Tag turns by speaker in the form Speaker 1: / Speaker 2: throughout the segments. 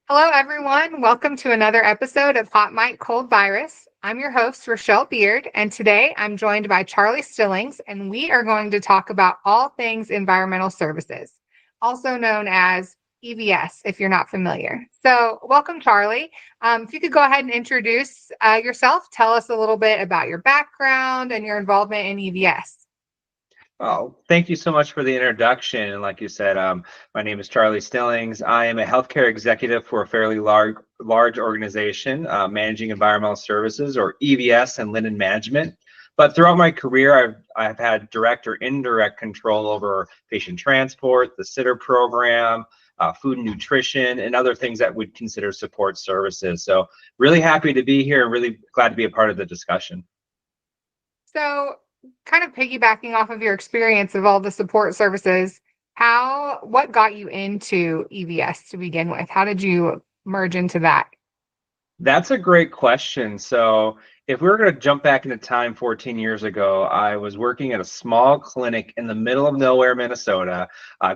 Speaker 1: Hello, everyone. Welcome to another episode of Hot Mic Cold Virus. I'm your host, Rochelle Beard, and today I'm joined by Charlie Stillings, and we are going to talk about all things environmental services, also known as EVS, if you're not familiar. So, welcome, Charlie. If you could go ahead and introduce yourself, tell us a little bit about your background and your involvement in EVS.
Speaker 2: Oh, thank you so much for the introduction. And like you said, my name is Charlie Stillings. I am a healthcare executive for a fairly large organization, managing environmental services or EVS and linen management. But throughout my career, I've had direct or indirect control over patient transport, the sitter program, food and nutrition, and other things that we'd consider support services. So really happy to be here and really glad to be a part of the discussion.
Speaker 1: So, kind of piggybacking off of your experience of all the support services, what got you into EVS to begin with? How did you merge into that?
Speaker 2: That's a great question. So, if we were going to jump back into time 14 years ago, I was working at a small clinic in the middle of nowhere, Minnesota,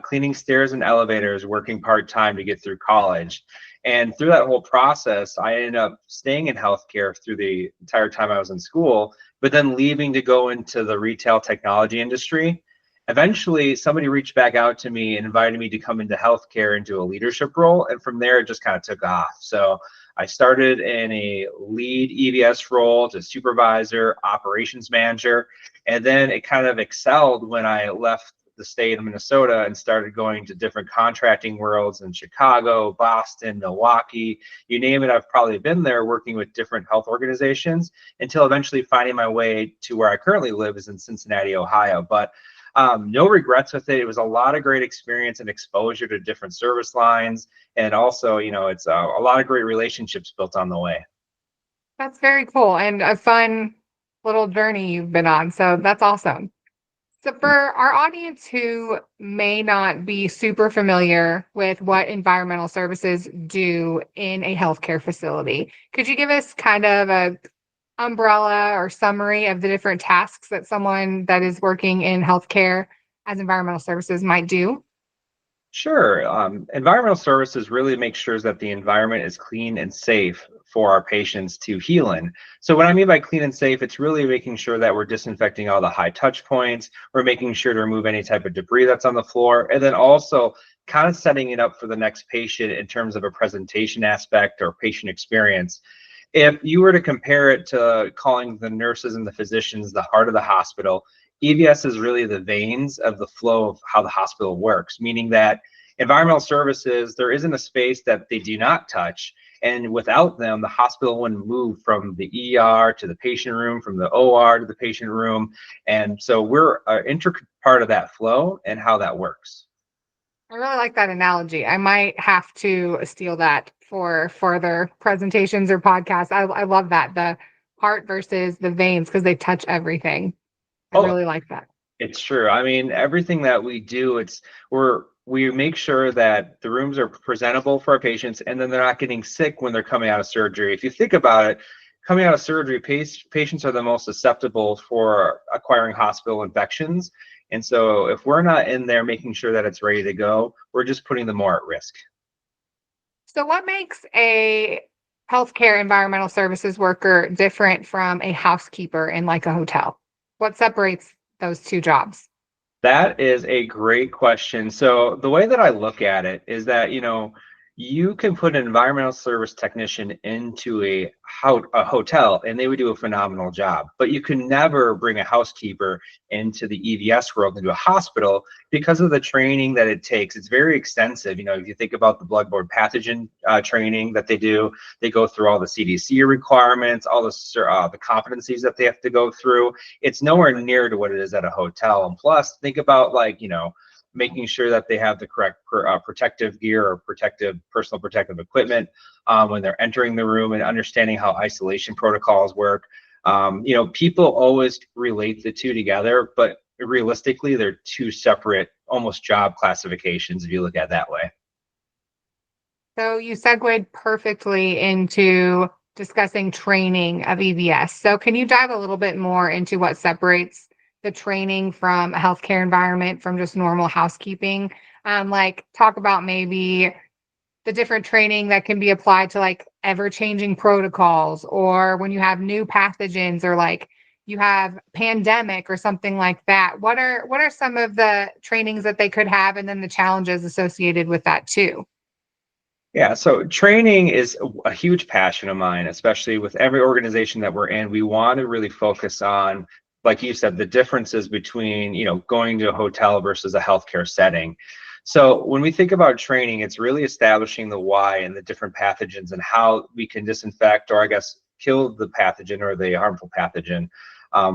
Speaker 2: cleaning stairs and elevators, working part time to get through college. And through that whole process, I ended up staying in healthcare through the entire time I was in school, but then leaving to go into the retail technology industry. Eventually, somebody reached back out to me and invited me to come into healthcare into a leadership role. And from there, it just kind of took off. So, I started in a lead EVS role to supervisor, operations manager, and then it kind of excelled when I left the state of Minnesota and started going to different contracting worlds in Chicago, Boston, Milwaukee, you name it. I've probably been there working with different health organizations until eventually finding my way to where I currently live is in Cincinnati, Ohio. But no regrets with it. It was a lot of great experience and exposure to different service lines. And also, it's a lot of great relationships built on the way.
Speaker 1: That's very cool and a fun little journey you've been on. So, that's awesome. So, for our audience who may not be super familiar with what environmental services do in a healthcare facility, could you give us kind of a umbrella or summary of the different tasks that someone that is working in healthcare as environmental services might do?
Speaker 2: Sure. Environmental services really make sure that the environment is clean and safe for our patients to heal in. So, what I mean by clean and safe, it's really making sure that we're disinfecting all the high touch points. We're making sure to remove any type of debris that's on the floor, and then also kind of setting it up for the next patient in terms of a presentation aspect or patient experience. If you were to compare it to calling the nurses and the physicians the heart of the hospital, EVS is really the veins of the flow of how the hospital works, meaning that environmental services, there isn't a space that they do not touch. And without them, the hospital wouldn't move from the ER to the patient room, from the OR to the patient room. And so we're an intricate part of that flow and how that works.
Speaker 1: I really like that analogy. I might have to steal that for further presentations or podcasts. I love that, the heart versus the veins, because they touch everything. I
Speaker 2: Oh,
Speaker 1: really like that.
Speaker 2: it's true. I mean, everything that we do, we make sure that the rooms are presentable for our patients, and then they're not getting sick when they're coming out of surgery. If you think about it, coming out of surgery, patients are the most susceptible for acquiring hospital infections. And so, if we're not in there making sure that it's ready to go, we're just putting them more at risk.
Speaker 1: So, what makes a healthcare environmental services worker different from a housekeeper in like a hotel? What separates those two jobs?
Speaker 2: That is a great question. So the way that I look at it is that, you can put an environmental service technician into a hotel and they would do a phenomenal job. But you can never bring a housekeeper into the EVS world, into a hospital, because of the training that it takes. It's very extensive. If you think about the bloodborne pathogen training that they do, they go through all the CDC requirements, all the competencies that they have to go through. It's nowhere near to what it is at a hotel. And plus, think about making sure that they have the correct protective gear or personal protective equipment when they're entering the room, and understanding how isolation protocols work. People always relate the two together, but realistically, they're two separate, almost job classifications if you look at it that way.
Speaker 1: So, you segued perfectly into discussing training of EVS. So, can you dive a little bit more into what separates the training from a healthcare environment from just normal housekeeping? Like, talk about maybe the different training that can be applied to like ever-changing protocols, or when you have new pathogens, or like you have pandemic or something like that. What are some of the trainings that they could have, and then the challenges associated with that too?
Speaker 2: Yeah, so training is a huge passion of mine, especially with every organization that we're in. We want to really focus on, like you said, the differences between, going to a hotel versus a healthcare setting. So when we think about training, it's really establishing the why and the different pathogens and how we can disinfect, or I guess kill the pathogen or the harmful pathogen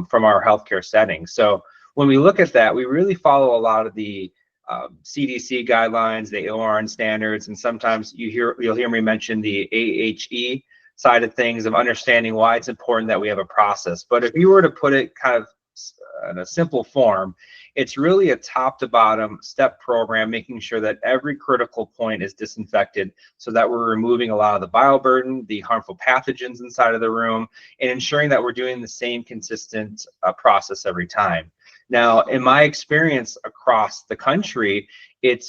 Speaker 2: from our healthcare setting. So when we look at that, we really follow a lot of the CDC guidelines, the ORN standards, and sometimes you'll hear me mention the AHE side of things, of understanding why it's important that we have a process. But if you were to put it kind of in a simple form, it's really a top to bottom step program, making sure that every critical point is disinfected so that we're removing a lot of the bioburden, the harmful pathogens inside of the room, and ensuring that we're doing the same consistent process every time. Now, in my experience across the country, a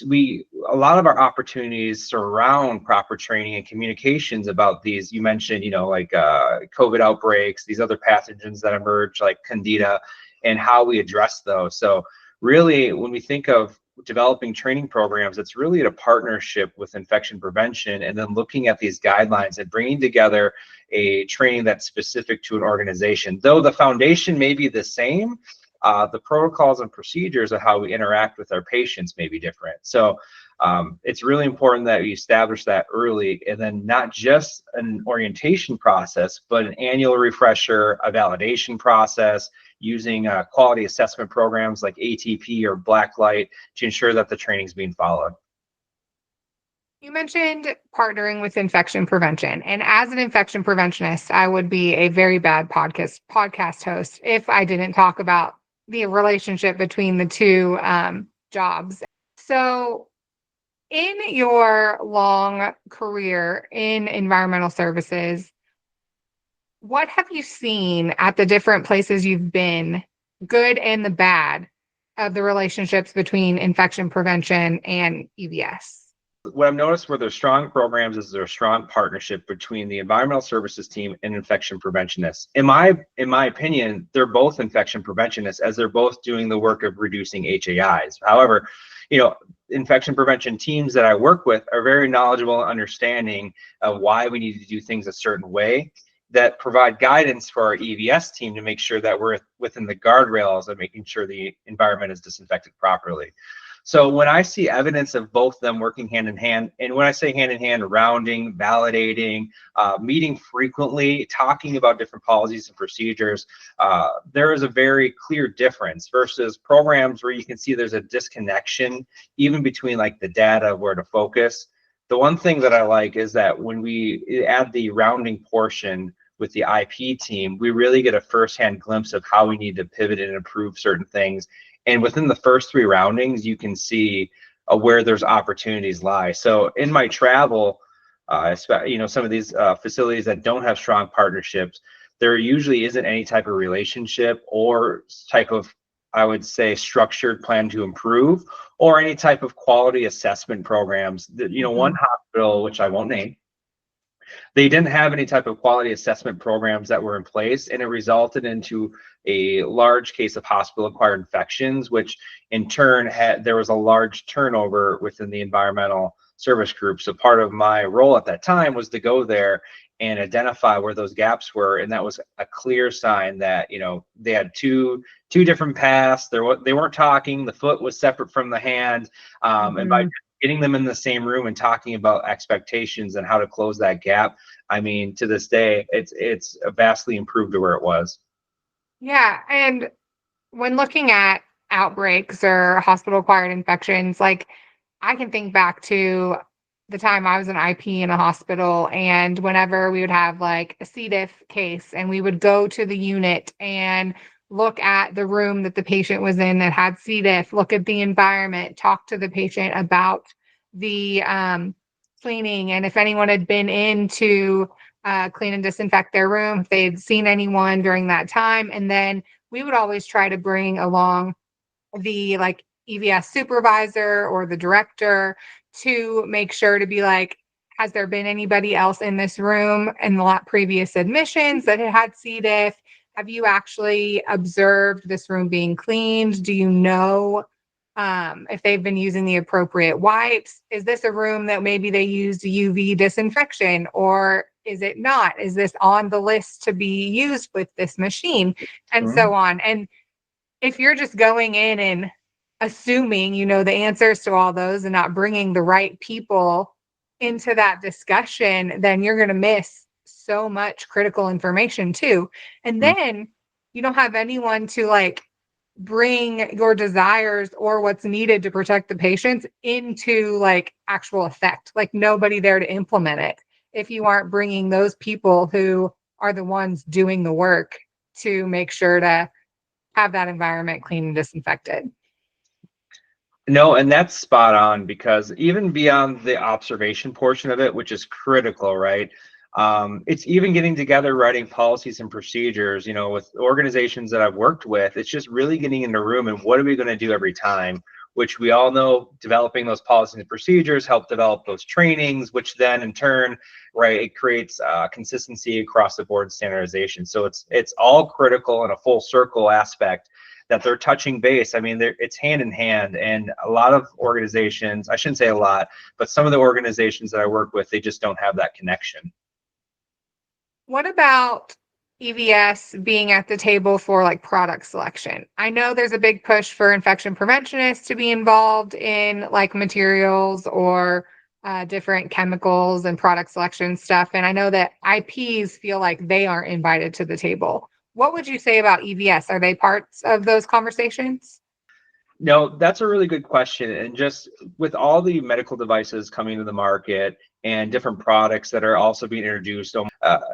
Speaker 2: lot of our opportunities surround proper training and communications about these. You mentioned, like COVID outbreaks, these other pathogens that emerge, like Candida, and how we address those. So really, when we think of developing training programs, it's really a partnership with infection prevention, and then looking at these guidelines and bringing together a training that's specific to an organization. Though the foundation may be the same, the protocols and procedures of how we interact with our patients may be different. So it's really important that we establish that early, and then not just an orientation process, but an annual refresher, a validation process, using quality assessment programs like ATP or Blacklight to ensure that the training is being followed.
Speaker 1: You mentioned partnering with infection prevention. And as an infection preventionist, I would be a very bad podcast host if I didn't talk about the relationship between the two jobs. So, in your long career in environmental services, what have you seen at the different places you've been, good and the bad, of the relationships between infection prevention and EVS?
Speaker 2: What I've noticed where there's strong programs is there's a strong partnership between the environmental services team and infection preventionists. In my opinion, they're both infection preventionists, as they're both doing the work of reducing HAIs. However, infection prevention teams that I work with are very knowledgeable and understanding of why we need to do things a certain way, that provide guidance for our EVS team to make sure that we're within the guardrails of making sure the environment is disinfected properly. So when I see evidence of both them working hand in hand, and when I say hand in hand, rounding, validating, meeting frequently, talking about different policies and procedures, there is a very clear difference versus programs where you can see there's a disconnection even between like the data of where to focus. The one thing that I like is that when we add the rounding portion with the IP team, we really get a firsthand glimpse of how we need to pivot and improve certain things. And within the first 3 roundings, you can see where there's opportunities lie. So in my travel, some of these facilities that don't have strong partnerships, there usually isn't any type of relationship or type of, I would say, structured plan to improve, or any type of quality assessment programs. That, one hospital, which I won't name, they didn't have any type of quality assessment programs that were in place, and it resulted into a large case of hospital-acquired infections, which in turn there was a large turnover within the environmental service group. So part of my role at that time was to go there and identify where those gaps were, and that was a clear sign that they had two different paths. They weren't talking. The foot was separate from the hand, and by getting them in the same room and talking about expectations and how to close that gap, I mean, to this day, it's vastly improved to where it was.
Speaker 1: Yeah, and when looking at outbreaks or hospital-acquired infections, like I can think back to the time I was an IP in a hospital, and whenever we would have like a C. diff case, and we would go to the unit and look at the room that the patient was in that had C. diff, look at the environment, talk to the patient about the cleaning, and if anyone had been in to clean and disinfect their room, if they had seen anyone during that time. And then we would always try to bring along the like EVS supervisor or the director to make sure to be like, Has there been anybody else in this room in the previous admissions that had C. diff? Have you actually observed this room being cleaned? Do you know if they've been using the appropriate wipes? Is this a room that maybe they used UV disinfection, or is it not? Is this on the list to be used with this machine? And so on. And if you're just going in and assuming you know the answers to all those and not bringing the right people into that discussion, then you're going to miss so much critical information too. And then you don't have anyone to like bring your desires or what's needed to protect the patients into like actual effect, like nobody there to implement it if you aren't bringing those people who are the ones doing the work to make sure to have that environment clean and disinfected.
Speaker 2: No, and that's spot on, because even beyond the observation portion of it, which is critical, right? It's even getting together, writing policies and procedures, you know, with organizations that I've worked with. It's just really getting in the room and what are we going to do every time, which we all know developing those policies and procedures help develop those trainings, which then in turn, right, it creates consistency across the board standardization. So it's all critical and a full circle aspect that they're touching base. I mean, it's hand in hand, and a lot of organizations, I shouldn't say a lot, but some of the organizations that I work with, they just don't have that connection.
Speaker 1: What about EVS being at the table for like product selection? I know there's a big push for infection preventionists to be involved in like materials or different chemicals and product selection stuff. And I know that IPs feel like they aren't invited to the table. What would you say about EVS? Are they parts of those conversations?
Speaker 2: No, that's a really good question. And just with all the medical devices coming to the market and different products that are also being introduced,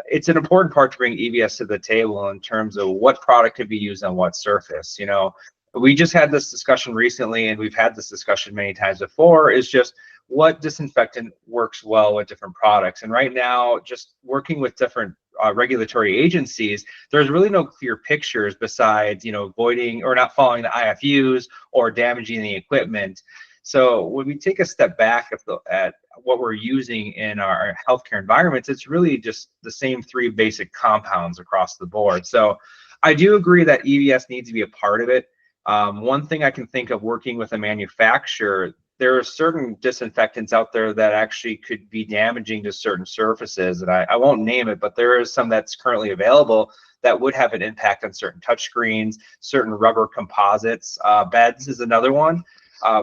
Speaker 2: it's an important part to bring EVS to the table in terms of what product could be used on what surface. You know, we just had this discussion recently, and we've had this discussion many times before, is just what disinfectant works well with different products. And right now, just working with different regulatory agencies, there's really no clear pictures besides, you know, avoiding or not following the IFUs or damaging the equipment. So when we take a step back at what we're using in our healthcare environments, it's really just the same three basic compounds across the board. So I do agree that EVS needs to be a part of it. One thing I can think of working with a manufacturer, there are certain disinfectants out there that actually could be damaging to certain surfaces, and I won't name it, but there is some that's currently available that would have an impact on certain touch screens, certain rubber composites. Beds is another one.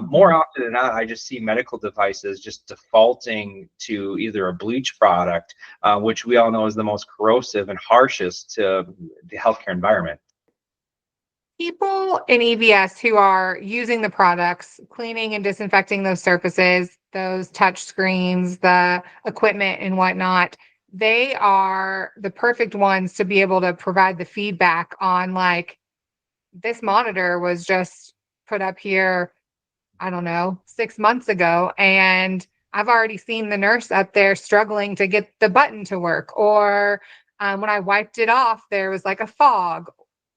Speaker 2: More often than not, I just see medical devices just defaulting to either a bleach product, which we all know is the most corrosive and harshest to the healthcare environment.
Speaker 1: People in EVS who are using the products, cleaning and disinfecting those surfaces, those touch screens, the equipment and whatnot, they are the perfect ones to be able to provide the feedback on like, this monitor was just put up here, I don't know, 6 months ago, and I've already seen the nurse up there struggling to get the button to work. Or when I wiped it off, there was like a fog.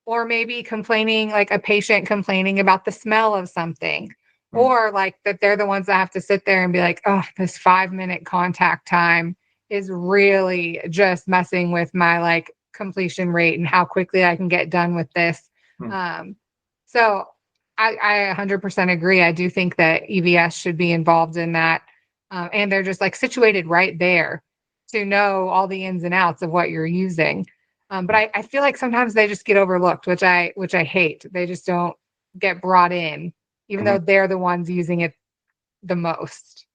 Speaker 1: Or maybe complaining, like a patient complaining about the smell of something. Or like that they're the ones that have to sit there and be like, oh, this 5-minute contact time is really just messing with my like completion rate and how quickly I can get done with this. So I 100% agree. I do think that EVS should be involved in that. And they're just like situated right there to know all the ins and outs of what you're using. But I feel like sometimes they just get overlooked, which I hate. They just don't get brought in, even though they're the ones using it the most.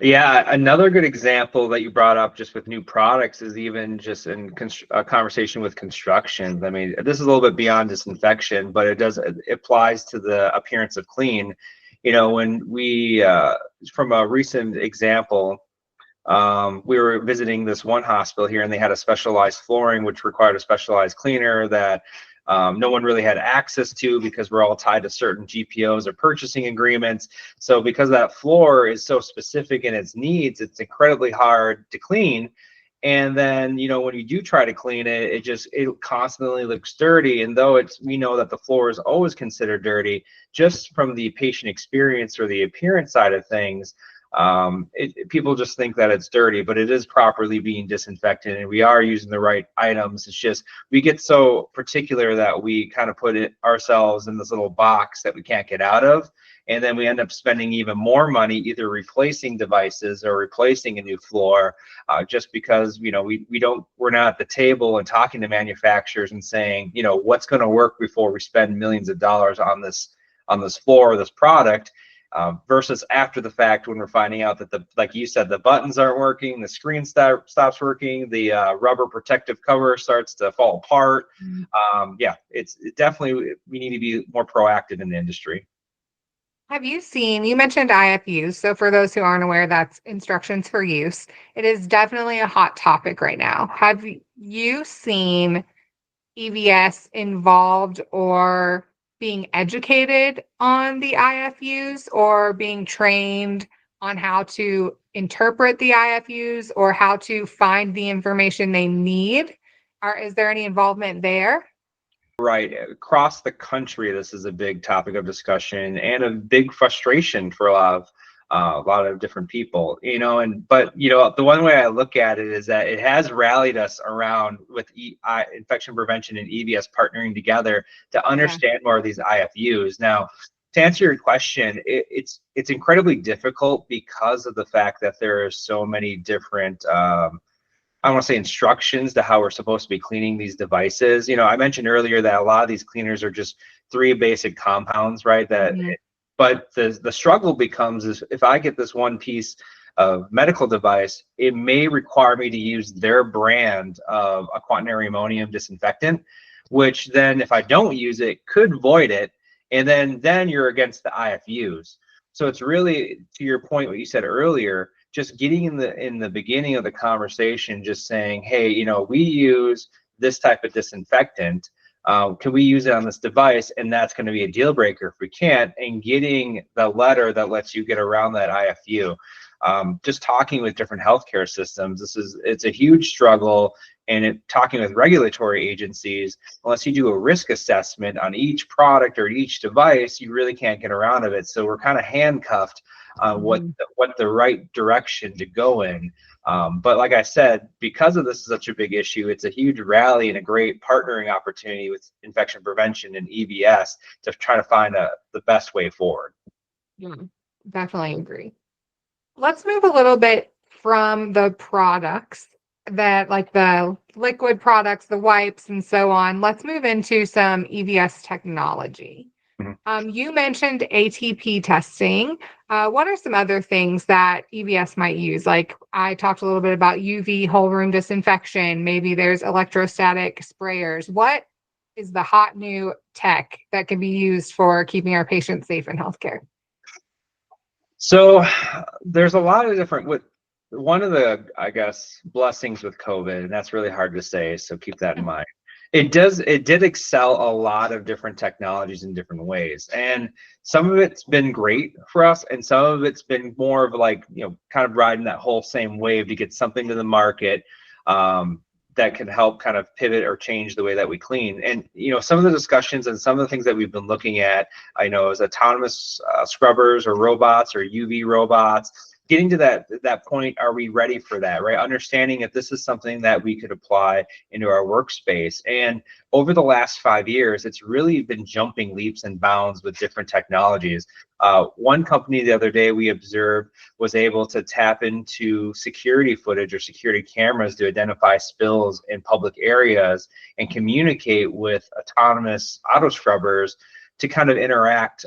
Speaker 2: Yeah, another good example that you brought up just with new products is even just in a conversation with construction. I mean, this is a little bit beyond disinfection, but it applies to the appearance of clean. You know, when we, from a recent example, we were visiting this one hospital here, and they had a specialized flooring which required a specialized cleaner that no one really had access to because we're all tied to certain GPOs or purchasing agreements. So because that floor is so specific in its needs, it's incredibly hard to clean. And then, you know, when you do try to clean it, it constantly looks dirty. And though we know that the floor is always considered dirty, just from the patient experience or the appearance side of things, People just think that it's dirty, but it is properly being disinfected, and we are using the right items. It's just we get so particular that we kind of put it ourselves in this little box that we can't get out of, and then we end up spending even more money either replacing devices or replacing a new floor, just because we're not at the table and talking to manufacturers and saying what's going to work before we spend millions of dollars on this floor or this product. Versus after the fact, when we're finding out that like you said, the buttons aren't working, the screen stops working, the rubber protective cover starts to fall apart. Yeah, it's definitely, we need to be more proactive in the industry.
Speaker 1: Have you seen, you mentioned IFUs. So for those who aren't aware, that's instructions for use. It is definitely a hot topic right now. Have you seen EVS involved or being educated on the IFUs or being trained on how to interpret the IFUs or how to find the information they need? Is there any involvement there?
Speaker 2: Right. Across the country, this is a big topic of discussion and a big frustration for a lot of different people, but the one way I look at it is that it has rallied us around with infection prevention and EVS partnering together to understand more of these IFUs. Now, to answer your question, it's incredibly difficult because of the fact that there are so many different I want to say instructions to how we're supposed to be cleaning these devices. I mentioned earlier that a lot of these cleaners are just 3 basic compounds, right? But the struggle becomes is if I get this one piece of medical device, it may require me to use their brand of a quaternary ammonium disinfectant, which then if I don't use it, could void it. And then you're against the IFUs. So it's really, to your point, what you said earlier, just getting in the beginning of the conversation, just saying, hey, we use this type of disinfectant. Can we use it on this device? And that's going to be a deal breaker if we can't. And getting the letter that lets you get around that IFU. Just talking with different healthcare systems, it's a huge struggle. And talking with regulatory agencies, unless you do a risk assessment on each product or each device, you really can't get around of it. So we're kind of handcuffed on what the right direction to go in. But like I said, because of this is such a big issue, it's a huge rally and a great partnering opportunity with infection prevention and EVS to try to find the best way forward.
Speaker 1: Yeah, definitely agree. Let's move a little bit from the products that like the liquid products, the wipes and so on. Let's move into some EVS technology. You mentioned ATP testing. What are some other things that EVS might use? Like I talked a little bit about UV whole room disinfection. Maybe there's electrostatic sprayers. What is the hot new tech that can be used for keeping our patients safe in healthcare?
Speaker 2: So there's a lot of different, one of the, I guess, blessings with COVID, and that's really hard to say, so keep that in mind. It did excel a lot of different technologies in different ways. And some of it's been great for us, and some of it's been more of like, kind of riding that whole same wave to get something to the market that can help kind of pivot or change the way that we clean. And, some of the discussions and some of the things that we've been looking at, I know, is autonomous scrubbers or robots or UV robots. Getting to that point, are we ready for that, right? Understanding if this is something that we could apply into our workspace. And over the last 5 years, it's really been jumping leaps and bounds with different technologies. One company the other day we observed was able to tap into security footage or security cameras to identify spills in public areas and communicate with autonomous auto scrubbers to kind of interact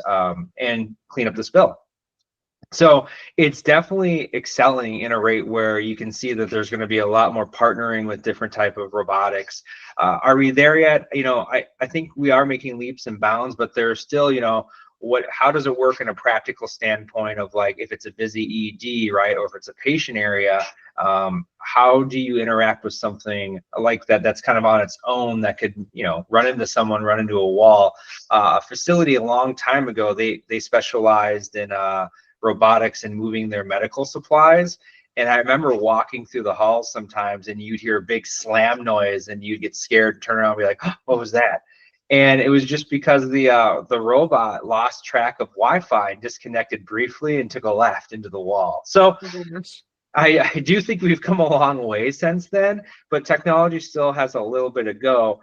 Speaker 2: and clean up the spill. So it's definitely excelling in a rate where you can see that there's going to be a lot more partnering with different type of robotics. Are we there yet? I think we are making leaps and bounds, but there's still, how does it work in a practical standpoint of like, if it's a busy ED, right? Or if it's a patient area, how do you interact with something like that that's kind of on its own that could, run into someone, run into a wall? A facility a long time ago, they specialized in robotics and moving their medical supplies. And I remember walking through the halls sometimes and you'd hear a big slam noise and you'd get scared, turn around and be like, oh, what was that? And it was just because the robot lost track of Wi-Fi and disconnected briefly and took a left into the wall. So
Speaker 1: Oh, goodness.
Speaker 2: I do think we've come a long way since then, but technology still has a little bit to go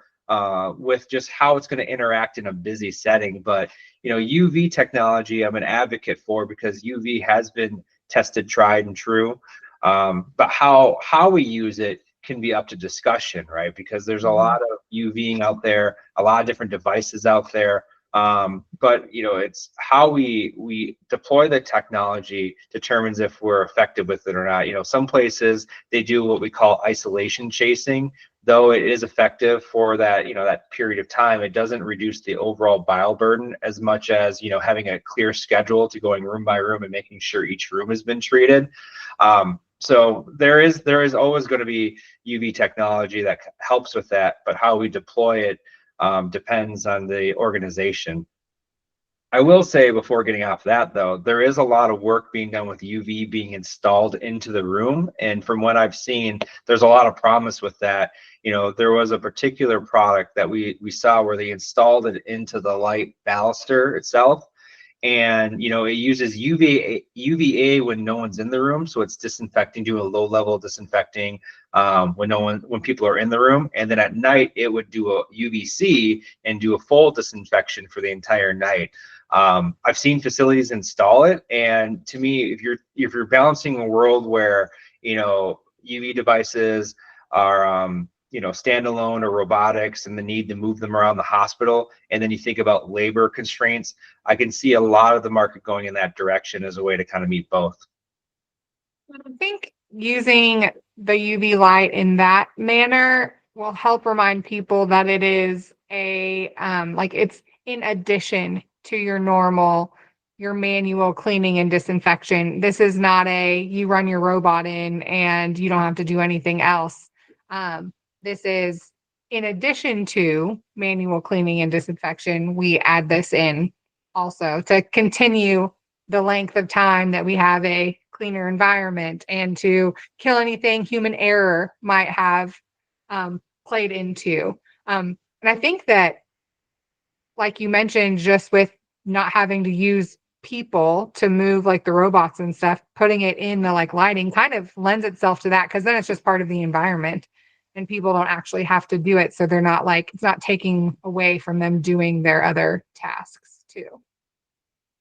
Speaker 2: with just how it's going to interact in a busy setting. But UV technology, I'm an advocate for, because UV has been tested, tried, and true. But how we use it can be up to discussion, right? Because there's a lot of UVing out there, a lot of different devices out there. But it's how we deploy the technology determines if we're effective with it or not. Some places they do what we call isolation chasing. Though it is effective for that that period of time, it doesn't reduce the overall bioburden as much as having a clear schedule to going room by room and making sure each room has been treated. So there is always going to be UV technology that helps with that, but how we deploy it depends on the organization. I will say, before getting off that though, there is a lot of work being done with UV being installed into the room. And from what I've seen, there's a lot of promise with that. There was a particular product that we saw where they installed it into the light baluster itself. And it uses UVA when no one's in the room, so it's disinfecting, doing a low level disinfecting when people are in the room. And then at night it would do a UVC and do a full disinfection for the entire night. I've seen facilities install it, and to me, if you're balancing a world where UV devices are standalone or robotics and the need to move them around the hospital, and then you think about labor constraints, I can see a lot of the market going in that direction as a way to kind of meet both.
Speaker 1: I think using the UV light in that manner will help remind people that it is it's in addition to your manual cleaning and disinfection. This is not you run your robot in and you don't have to do anything else. This is in addition to manual cleaning and disinfection. We add this in also to continue the length of time that we have a cleaner environment and to kill anything human error might have played into. And I think that, like you mentioned, just with not having to use people to move like the robots and stuff, putting it in the lighting kind of lends itself to that, because then it's just part of the environment and people don't actually have to do it. So they're not it's not taking away from them doing their other tasks too.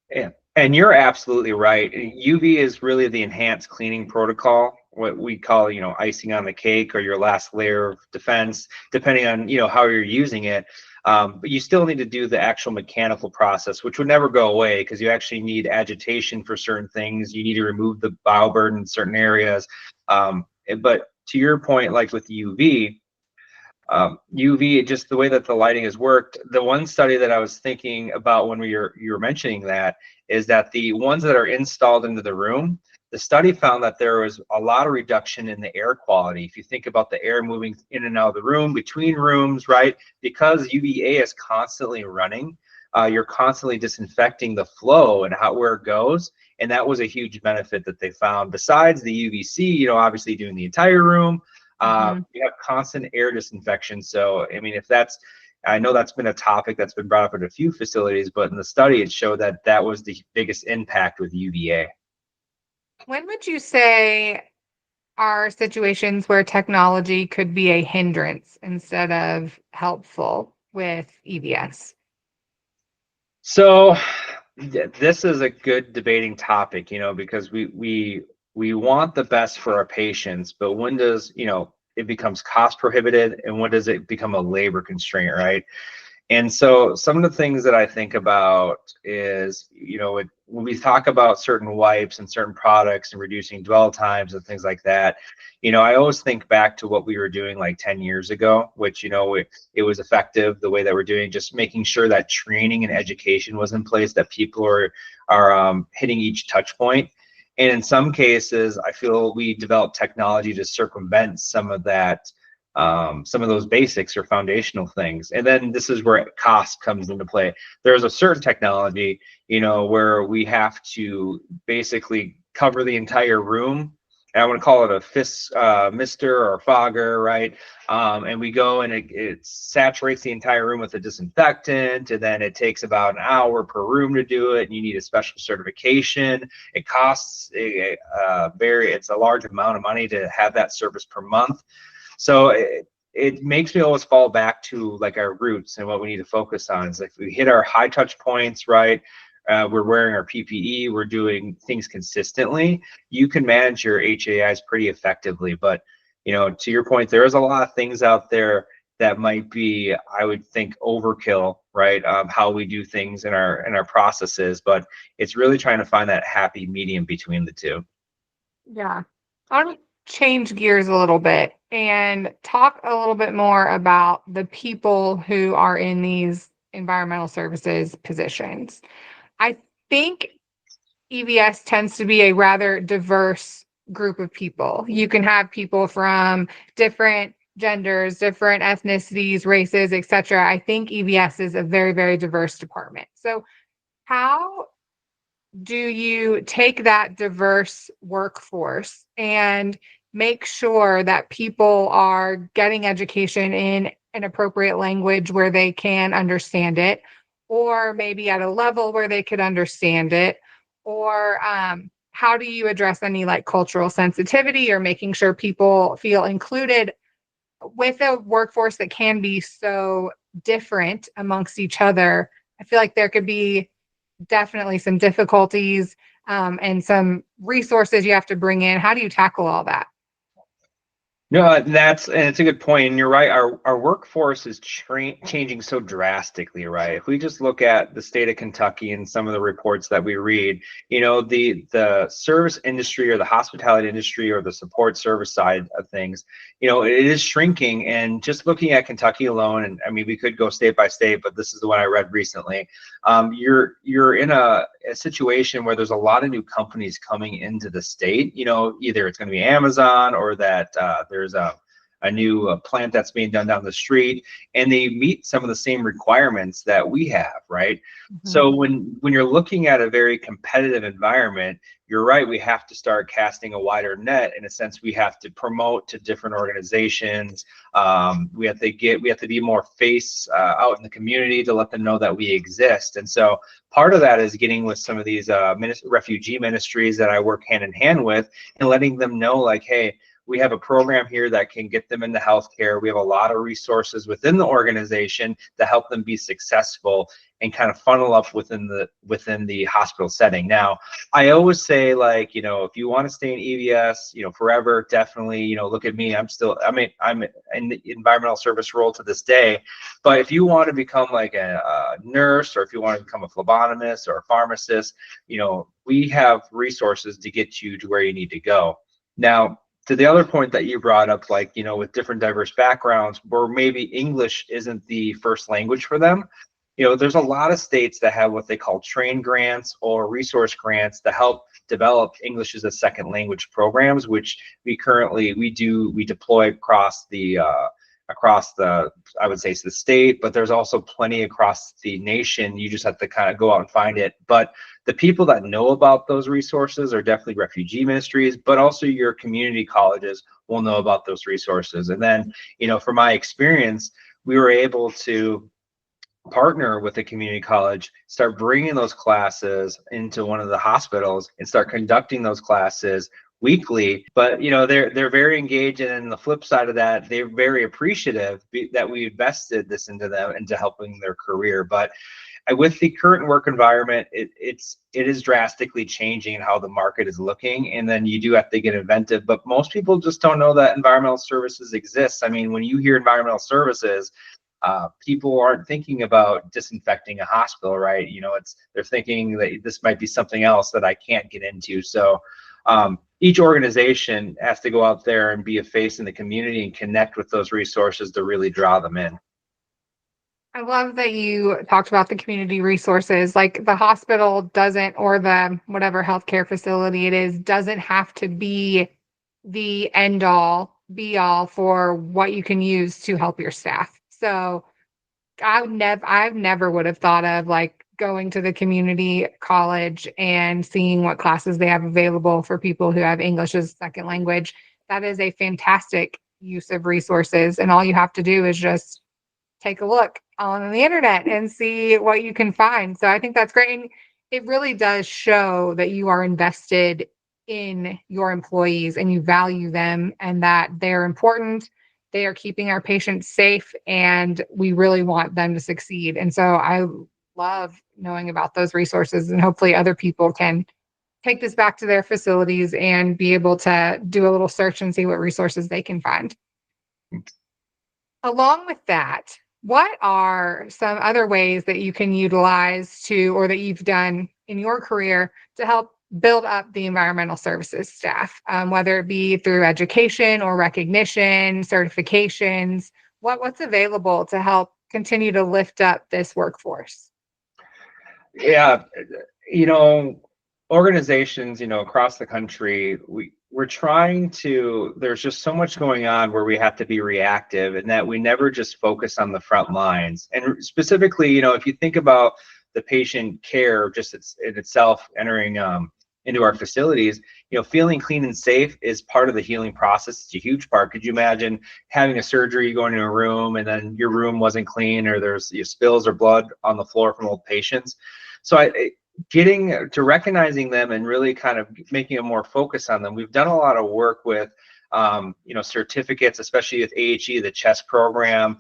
Speaker 2: Yeah, and you're absolutely right. UV is really the enhanced cleaning protocol, what we call, icing on the cake or your last layer of defense, depending on, how you're using it. But you still need to do the actual mechanical process, which would never go away, because you actually need agitation for certain things. You need to remove the bioburden in certain areas. But to your point, like with UV, UV, just the way that the lighting has worked, the one study that I was thinking about when you were mentioning that is that the ones that are installed into the room, the study found that there was a lot of reduction in the air quality. If you think about the air moving in and out of the room, between rooms, right? Because UVA is constantly running, you're constantly disinfecting the flow and where it goes. And that was a huge benefit that they found. Besides the UVC, obviously doing the entire room, you have constant air disinfection. So, I mean, I know that's been a topic that's been brought up at a few facilities, but in the study, it showed that that was the biggest impact with UVA.
Speaker 1: When would you say are situations where technology could be a hindrance instead of helpful with EVS?
Speaker 2: So this is a good debating topic, because we want the best for our patients, but when does, it becomes cost prohibitive, and when does it become a labor constraint, right? And so some of the things that I think about is, when we talk about certain wipes and certain products and reducing dwell times and things like that, I always think back to what we were doing like 10 years ago, which, it was effective the way that we're doing, just making sure that training and education was in place, that people are hitting each touch point. And in some cases, I feel we developed technology to circumvent some of that, some of those basics or foundational things. And then this is where cost comes into play. There's a certain technology, where we have to basically cover the entire room I want to call it a mister or fogger, right? And we go and it saturates the entire room with a disinfectant, and then it takes about an hour per room to do it, and you need a special certification. It costs it's a large amount of money to have that service per month. So it makes me always fall back to like our roots and what we need to focus on. Is like we hit our high touch points, right? We're wearing our PPE, we're doing things consistently, you can manage your HAIs pretty effectively. But, to your point, there is a lot of things out there that might be, I would think, overkill, right? How we do things in our processes, but it's really trying to find that happy medium between the two.
Speaker 1: Yeah. I want to change gears a little bit and talk a little bit more about the people who are in these environmental services positions. I think EVS tends to be a rather diverse group of people. You can have people from different genders, different ethnicities, races, etc. I think EVS is a very, very diverse department. So, how do you take that diverse workforce and make sure that people are getting education in an appropriate language where they can understand it, or maybe at a level where they could understand it? Or how do you address any like cultural sensitivity or making sure people feel included with a workforce that can be so different amongst each other? I feel like there could be definitely some difficulties and some resources you have to bring in. How do you tackle all that?
Speaker 2: No, and it's a good point, and you're right. Our workforce is changing so drastically, right? If we just look at the state of Kentucky and some of the reports that we read, the service industry or the hospitality industry or the support service side of things, it is shrinking. And just looking at Kentucky alone, and I mean, we could go state by state, but this is the one I read recently. You're in a situation where there's a lot of new companies coming into the state. Either it's going to be Amazon or that there's a new plant that's being done down the street, and they meet some of the same requirements that we have, right?
Speaker 1: Mm-hmm.
Speaker 2: So when you're looking at a very competitive environment, you're right, we have to start casting a wider net. In a sense, we have to promote to different organizations. We have to be more face out in the community to let them know that we exist. And so part of that is getting with some of these refugee ministries that I work hand in hand with, and letting them know, like, hey, we have a program here that can get them into healthcare. We have a lot of resources within the organization to help them be successful and kind of funnel up within the hospital setting. Now, I always say, like, if you want to stay in EVS, forever, definitely, look at me. I'm in the environmental service role to this day. But if you want to become like a nurse, or if you want to become a phlebotomist or a pharmacist, we have resources to get you to where you need to go. Now, to the other point that you brought up, like, with different diverse backgrounds where maybe English isn't the first language for them, there's a lot of states that have what they call train grants or resource grants to help develop English as a second language programs, which we deploy across the I would say, the state, but there's also plenty across the nation. You just have to kind of go out and find it. But the people that know about those resources are definitely refugee ministries, but also your community colleges will know about those resources. And then, from my experience, we were able to partner with a community college, start bringing those classes into one of the hospitals and start conducting those classes weekly. But they're very engaged, and then the flip side of that, they're very appreciative that we invested this into them, into helping their career. But with the current work environment, it is drastically changing how the market is looking, and then you do have to get inventive. But most people just don't know that environmental services exists. I mean, when you hear environmental services, people aren't thinking about disinfecting a hospital, right? They're thinking that this might be something else that I can't get into. So each organization has to go out there and be a face in the community and connect with those resources to really draw them in.
Speaker 1: I love that you talked about the community resources. Like, the hospital doesn't, or the whatever healthcare facility it is, doesn't have to be the end all be all for what you can use to help your staff. So I never would have thought of like going to the community college and seeing what classes they have available for people who have English as a second language. That is a fantastic use of resources. And all you have to do is just take a look on the internet and see what you can find. So I think that's great. And it really does show that you are invested in your employees and you value them and that they're important. They are keeping our patients safe and we really want them to succeed. And so I love knowing about those resources and hopefully other people can take this back to their facilities and be able to do a little search and see what resources they can find. Along with that, what are some other ways that you can utilize to, or that you've done in your career to help build up the environmental services staff, whether it be through education or recognition, certifications? What's available to help continue to lift up this workforce?
Speaker 2: Yeah, organizations, across the country, we're trying to, there's just so much going on where we have to be reactive and that we never just focus on the front lines. And specifically, if you think about the patient care just in itself entering into our facilities, feeling clean and safe is part of the healing process. It's a huge part. Could you imagine having a surgery, you go into a room and then your room wasn't clean, or there's spills or blood on the floor from old patients? So getting to recognizing them and really kind of making a more focus on them. We've done a lot of work with certificates, especially with AHE, the CHESS program,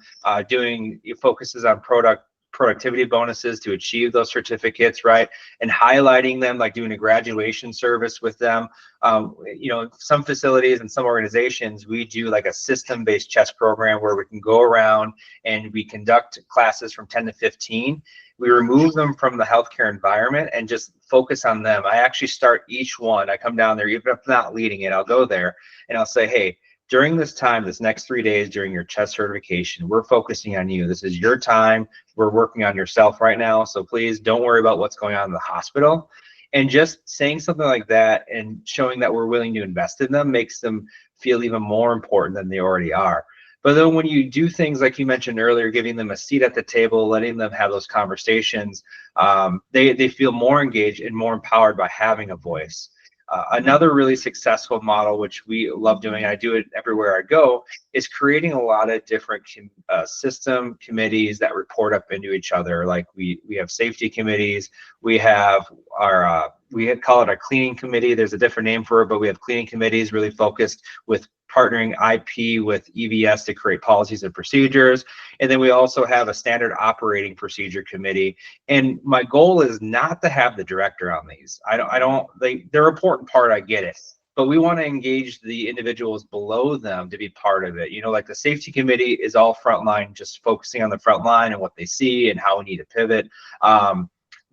Speaker 2: doing focuses on productivity bonuses to achieve those certificates, right? And highlighting them, like doing a graduation service with them. Some facilities and some organizations, we do like a system-based CHESS program where we can go around and we conduct classes from 10 to 15. We remove them from the healthcare environment and just focus on them. I actually start each one. I come down there, even if I'm not leading it, I'll go there and I'll say, hey, during this time, this next 3 days during your CHESS certification, we're focusing on you. This is your time. We're working on yourself right now. So please don't worry about what's going on in the hospital. And just saying something like that and showing that we're willing to invest in them makes them feel even more important than they already are. But then when you do things like you mentioned earlier, giving them a seat at the table, letting them have those conversations, they feel more engaged and more empowered by having a voice. Another really successful model, which we love doing, I do it everywhere I go, is creating a lot of different system committees that report up into each other. Like we have safety committees, we have our, we call it our cleaning committee. There's a different name for it, but we have cleaning committees really focused with partnering IP with EVS to create policies and procedures. And then we also have a standard operating procedure committee. And my goal is not to have the director on these. They're an important part, I get it. But we want to engage the individuals below them to be part of it. Like the safety committee is all frontline, just focusing on the front line and what they see and how we need to pivot.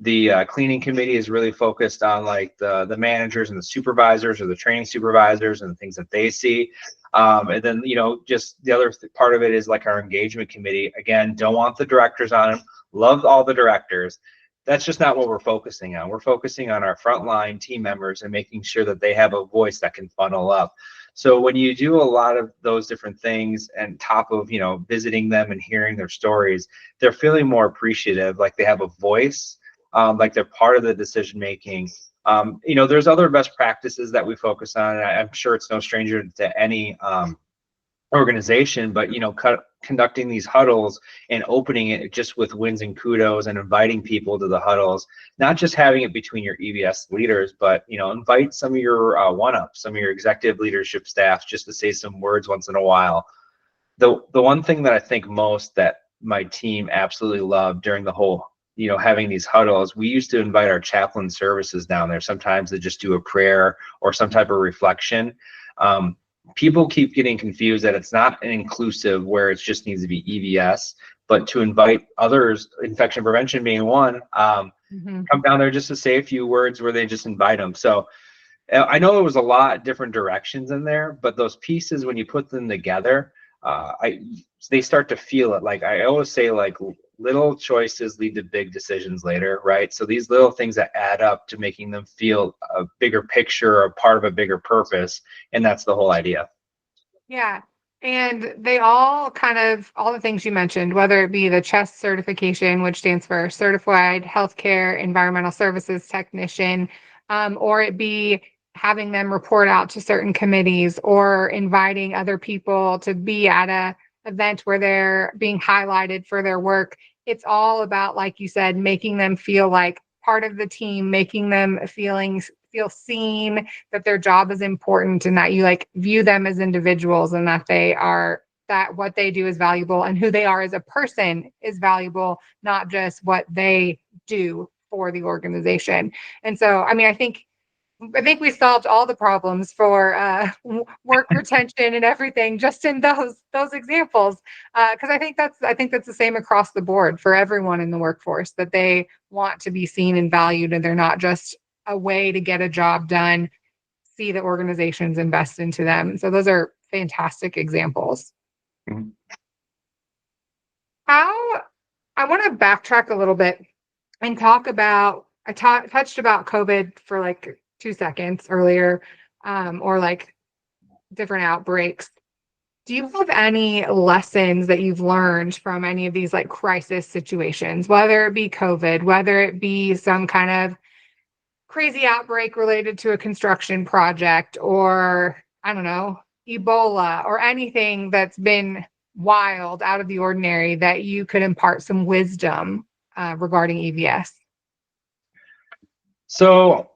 Speaker 2: The cleaning committee is really focused on like the managers and the supervisors or the training supervisors and the things that they see. And then, just the other part of it is like our engagement committee. Again, don't want the directors on them. Love all the directors. That's just not what we're focusing on. We're focusing on our frontline team members and making sure that they have a voice that can funnel up. So when you do a lot of those different things and top of, visiting them and hearing their stories, they're feeling more appreciative, like they have a voice. Like they're part of the decision making. There's other best practices that we focus on, and I'm sure it's no stranger to any organization, but conducting these huddles and opening it just with wins and kudos and inviting people to the huddles, not just having it between your EVS leaders, but invite some of your one-ups, some of your executive leadership staff just to say some words once in a while. The one thing that I think most that my team absolutely loved during the whole having these huddles, we used to invite our chaplain services down there sometimes to just do a prayer or some type of reflection. People keep getting confused that it's not an inclusive where it just needs to be EVS, but to invite others, infection prevention being one, come down there just to say a few words where they just invite them. So I know it was a lot of different directions in there, but those pieces, when you put them together, they start to feel it. Like I always say, like little choices lead to big decisions later, right? So these little things that add up to making them feel a bigger picture or part of a bigger purpose, and that's the whole idea.
Speaker 1: Yeah. And they all all the things you mentioned, whether it be the CHEST certification, which stands for Certified Healthcare Environmental Services Technician, or it be having them report out to certain committees or inviting other people to be at a event where they're being highlighted for their work. It's all about, like you said, making them feel like part of the team, making them feel seen, that their job is important, and that you like view them as individuals, and that what they do is valuable, and who they are as a person is valuable, not just what they do for the organization. And so, I mean, I think we solved all the problems for work retention and everything just in those examples. Because I think that's the same across the board for everyone in the workforce, that they want to be seen and valued, and they're not just a way to get a job done. See the organizations invest into them. So those are fantastic examples.
Speaker 2: Mhm.
Speaker 1: How I want to backtrack a little bit and talk about touched about COVID for like 2 seconds earlier, or like different outbreaks. Do you have any lessons that you've learned from any of these like crisis situations, whether it be COVID, whether it be some kind of crazy outbreak related to a construction project, or I don't know, Ebola, or anything that's been wild, out of the ordinary, that you could impart some wisdom regarding EVS?
Speaker 2: So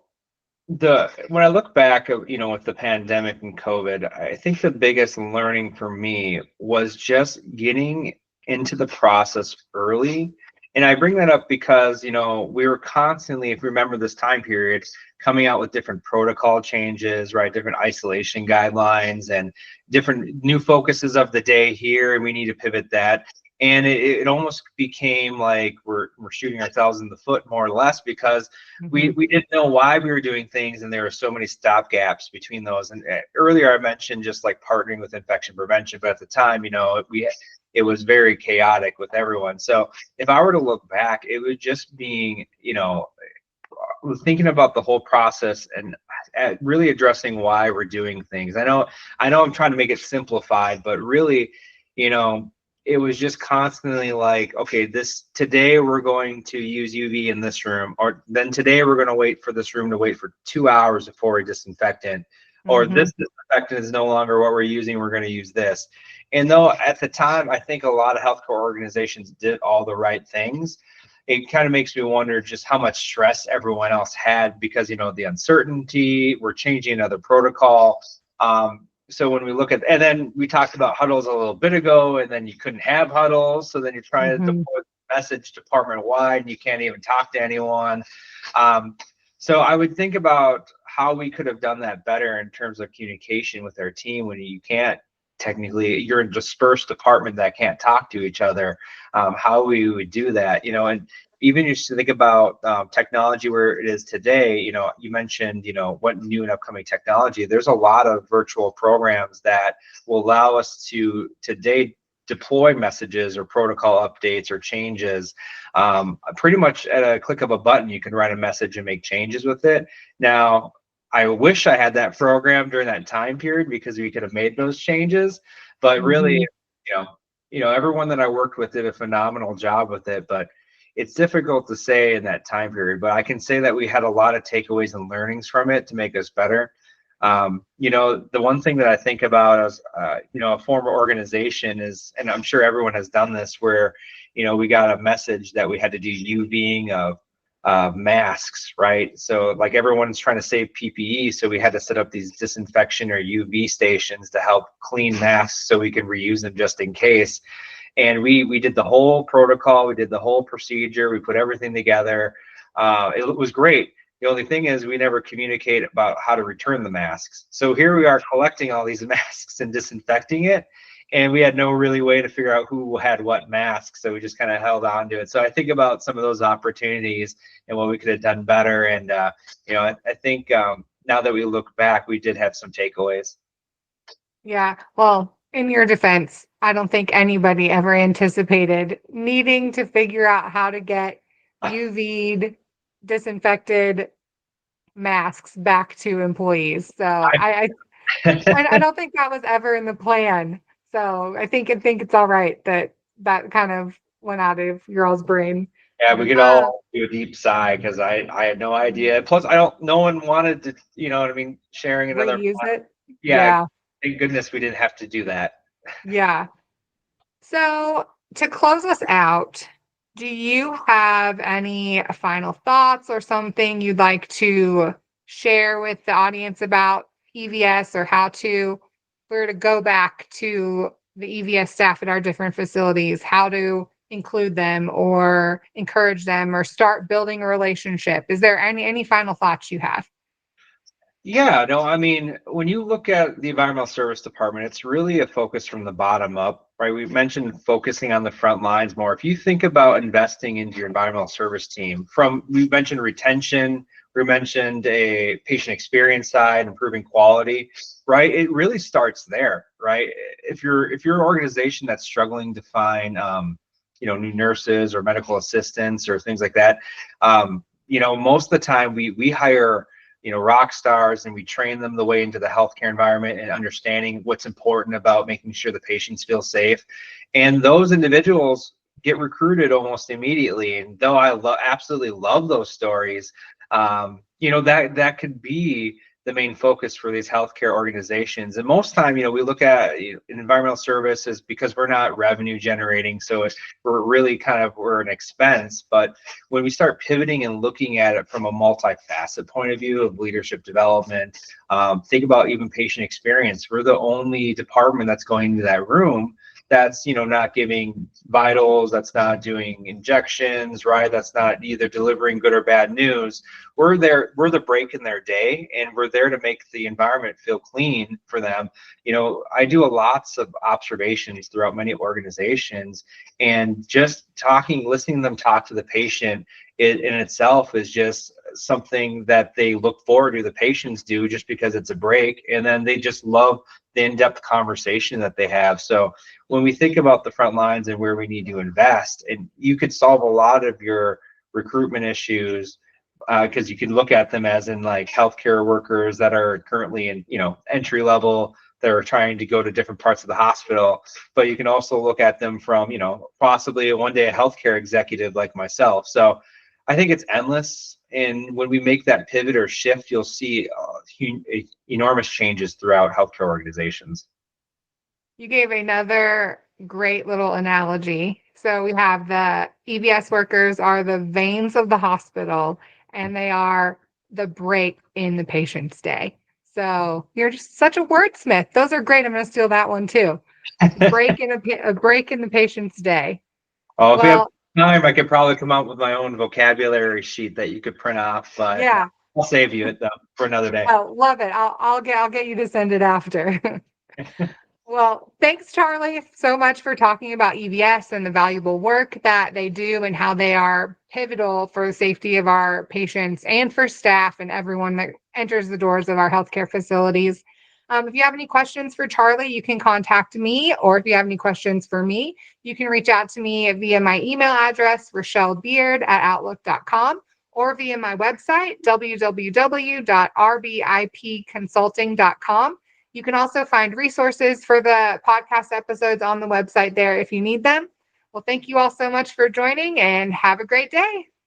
Speaker 2: when I look back, with the pandemic and COVID, I think the biggest learning for me was just getting into the process early. And I bring that up because, we were constantly, if you remember this time period, coming out with different protocol changes, right? Different isolation guidelines and different new focuses of the day here, and we need to pivot that. And it almost became like we're shooting ourselves in the foot, more or less, because we didn't know why we were doing things, and there were so many stop gaps between those. And earlier I mentioned just like partnering with infection prevention, but at the time, it was very chaotic with everyone. So if I were to look back, it would just being, thinking about the whole process and really addressing why we're doing things. I know I'm trying to make it simplified, but really, it was just constantly like, okay, today we're going to use UV in this room, or then today we're going to wait for this room to wait for 2 hours before we disinfect it, or
Speaker 1: Mm-hmm.
Speaker 2: this disinfectant is no longer what we're using, we're going to use this. And though at the time I think a lot of healthcare organizations did all the right things, it kind of makes me wonder just how much stress everyone else had, because the uncertainty, we're changing another protocol. So when we look at, and then we talked about huddles a little bit ago, and then you couldn't have huddles, so then you're trying to
Speaker 1: Mm-hmm.
Speaker 2: deploy the message department wide and you can't even talk to anyone. So I would think about how we could have done that better in terms of communication with our team, when you can't technically, you're in dispersed department that can't talk to each other. How we would do that, and even just to think about technology where it is today. You mentioned, what new and upcoming technology. There's a lot of virtual programs that will allow us to today deploy messages or protocol updates or changes. Pretty much at a click of a button, you can write a message and make changes with it. Now, I wish I had that program during that time period, because we could have made those changes. But really,
Speaker 1: Mm-hmm.
Speaker 2: you know, everyone that I worked with did a phenomenal job with it. But it's difficult to say in that time period. But I can say that we had a lot of takeaways and learnings from it to make us better. The one thing that I think about as a former organization is, and I'm sure everyone has done this, where we got a message that we had to do UVing of masks, right? So like everyone's trying to save PPE, so we had to set up these disinfection or UV stations to help clean masks so we can reuse them just in case. And we did the whole protocol, we did the whole procedure, we put everything together. It was great. The only thing is we never communicate about how to return the masks. So here we are collecting all these masks and disinfecting it, and we had no really way to figure out who had what mask. So we just kind of held on to it. So I think about some of those opportunities and what we could have done better. And I think now that we look back, we did have some takeaways.
Speaker 1: Yeah. Well, in your defense, I don't think anybody ever anticipated needing to figure out how to get UV'd, disinfected masks back to employees. So I don't think that was ever in the plan. So I think it's all right that that kind of went out of your all's brain.
Speaker 2: Yeah, we could
Speaker 1: Uh,
Speaker 2: all do a deep sigh because I had no idea. Plus, I don't. No one wanted to. You know what I mean? Sharing another.
Speaker 1: Reuse it.
Speaker 2: Yeah.
Speaker 1: Yeah.
Speaker 2: Thank goodness we didn't have to do that.
Speaker 1: Yeah. So, to close us out, do you have any final thoughts or something you'd like to share with the audience about EVS or how to, if we were to go back to the EVS staff at our different facilities, how to include them or encourage them or start building a relationship? Is there any final thoughts you have?
Speaker 2: Yeah, no, I mean, when you look at the environmental service department, it's really a focus from the bottom up, right? We've mentioned focusing on the front lines more. If you think about investing into your environmental service team, we mentioned retention, we mentioned a patient experience side, improving quality, right? It really starts there, right? If you're an organization that's struggling to find new nurses or medical assistants or things like that, most of the time we hire rock stars, and we train them the way into the healthcare environment and understanding what's important about making sure the patients feel safe. And those individuals get recruited almost immediately. And though I absolutely love those stories, that could be the main focus for these healthcare organizations. And most time, we look at environmental services because we're not revenue generating, so we're really we're an expense. But when we start pivoting and looking at it from a multifaceted point of view of leadership development, think about even patient experience. We're the only department that's going into that room that's not giving vitals, that's not doing injections, right? That's not either delivering good or bad news. We're the break in their day, and we're there to make the environment feel clean for them. I do lots of observations throughout many organizations, and just listening to them talk to the patient, it in itself is just something that they look forward to. The patients do, just because it's a break, and then they just love the in-depth conversation that they have. So when we think about the front lines and where we need to invest, and you could solve a lot of your recruitment issues, because you can look at them as in like healthcare workers that are currently in entry level, that are trying to go to different parts of the hospital. But you can also look at them from possibly one day a healthcare executive like myself. So I think it's endless. And when we make that pivot or shift, you'll see enormous changes throughout healthcare organizations.
Speaker 1: You gave another great little analogy. So we have the EVS workers are the veins of the hospital, and they are the break in the patient's day. So you're just such a wordsmith. Those are great. I'm going to steal that one too. A break in the patient's day.
Speaker 2: Oh, if we have
Speaker 1: Well,
Speaker 2: time, I could probably come up with my own vocabulary sheet that you could print off, but
Speaker 1: yeah.
Speaker 2: I'll save you it though for another day.
Speaker 1: Oh, love it. I'll get you to send it after. Well, thanks, Charlie, so much for talking about EVS and the valuable work that they do and how they are pivotal for the safety of our patients and for staff and everyone that enters the doors of our healthcare facilities. If you have any questions for Charlie, you can contact me, or if you have any questions for me, you can reach out to me via my email address, rochellebeard@outlook.com, or via my website, www.rbipconsulting.com. You can also find resources for the podcast episodes on the website there if you need them. Well, thank you all so much for joining, and have a great day.